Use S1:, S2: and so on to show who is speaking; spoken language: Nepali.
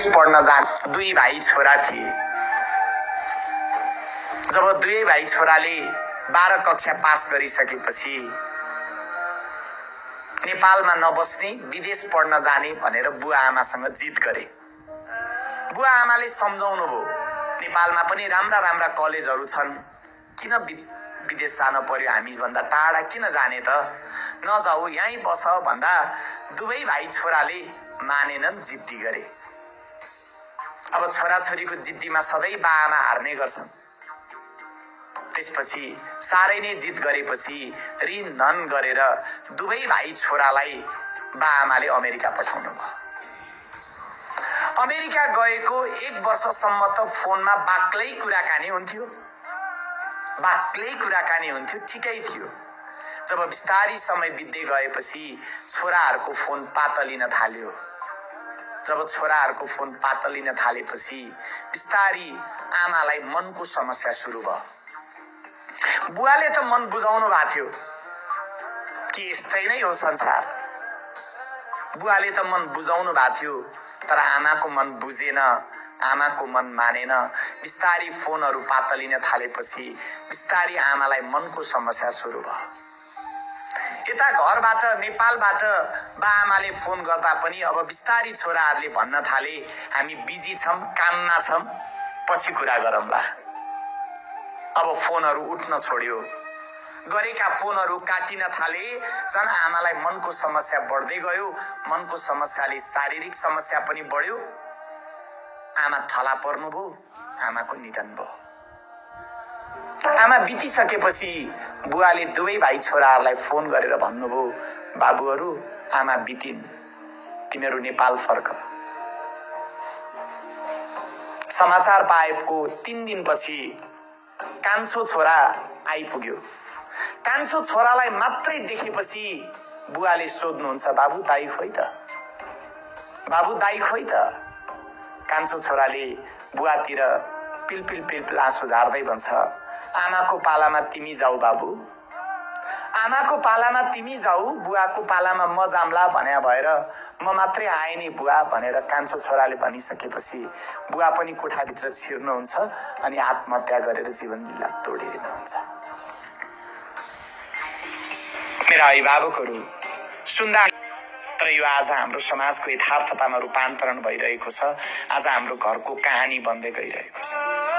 S1: पढ्न जाने दुई भाइ छोरा थिए। जब दुवै भाइ छोराले 12 कक्षा पास गरिसकेपछि नेपालमा नबस्ने विदेश पढ्न जाने भनेर बुवा आमासँग जिद गरे। बुवा आमाले सम्झाउनु भयो, नेपालमा पनि राम्रा राम्रा कलेजहरू छन्, किन विदेश जान पर्यो, हामी भन्दा टाढा किन जाने त, नजाऊ यहीँ बस भन्दा दुवै भाइ छोराले मानेनन्, जिद्दी गरे। अब छोराछोरीको जिद्दीमा सधैँ बाआमा हार्ने गर्छन्। त्यसपछि साह्रै नै जिद गरेपछि ऋण धन गरेर दुवै भाइ छोरालाई बाआमाले अमेरिका पठाउनु भयो। अमेरिका गएको 1 वर्षसम्म त फोनमा बाक्लै कुराकानी हुन्थ्यो, ठिकै थियो। जब बिस्तारै समय बित्दै गएपछि छोराहरूको फोन पातलिन थाल्यो। जब छोराहरूको फोन पातलिन थालेपछि बिस्तारै आमालाई मनको समस्या सुरु भयो। बुवाले त मन बुझाउनु भएको थियो कि यस्तै नै हो संसार। बुवाले त मन बुझाउनु भएको थियो, तर आमाको मन बुझेन, आमाको मन मानेन। बिस्तारै फोनहरू पातलिन थालेपछि बिस्तारै आमालाई मनको समस्या सुरु भयो। यता घरबाट नेपालबाट बाआमाले फोन गर्दा पनि अब बिस्तारै छोराहरूले भन्न थाले, हामी बिजी छौं, काममा छौं, पछि कुरा गरौँला। अब फोनहरू उठ्न छोड्यो। गरेका फोनहरू काटिन थाले। झन् आमालाई मनको समस्या बढ्दै गयो। मनको समस्याले शारीरिक समस्या पनि बढ्यो। आमा थला पर्नुभयो, आमाको निधन भयो। आमा बितिसकेपछि बुवाले दुवै भाइ छोराहरूलाई फोन गरेर भन्नुभयो, बाबुहरू आमा बितिन्, तिमीहरू नेपाल फर्क। समाचार पाएको 3 दिनपछि कान्छो छोरा आइपुग्यो। कान्छो छोरालाई मात्रै देखेपछि बुवाले सोध्नुहुन्छ, बाबु दाइ खोइ त, बाबु दाइ खोइ त। कान्छो छोराले बुवातिर पिलपिल पिलपिल आँसु झार्दै भन्छ, आमाको पालामा तिमी जाऊ बाबु, आमाको पालामा तिमी जाऊ, बुवाको पालामा म जाम्ला भन्या भएर म मात्रै आएँ नि बुवा भनेर कान्छो छोराले भनिसकेपछि बुवा पनि कोठाभित्र छिर्नुहुन्छ अनि आत्महत्या गरेर जीवन लीला तोडिदिनुहुन्छ। मेरा अभिभावकहरू सुन्दा, तर यो आज हाम्रो समाजको यथार्थतामा रूपान्तरण भइरहेको छ। आज हाम्रो घरको कहानी बन्दै गइरहेको छ।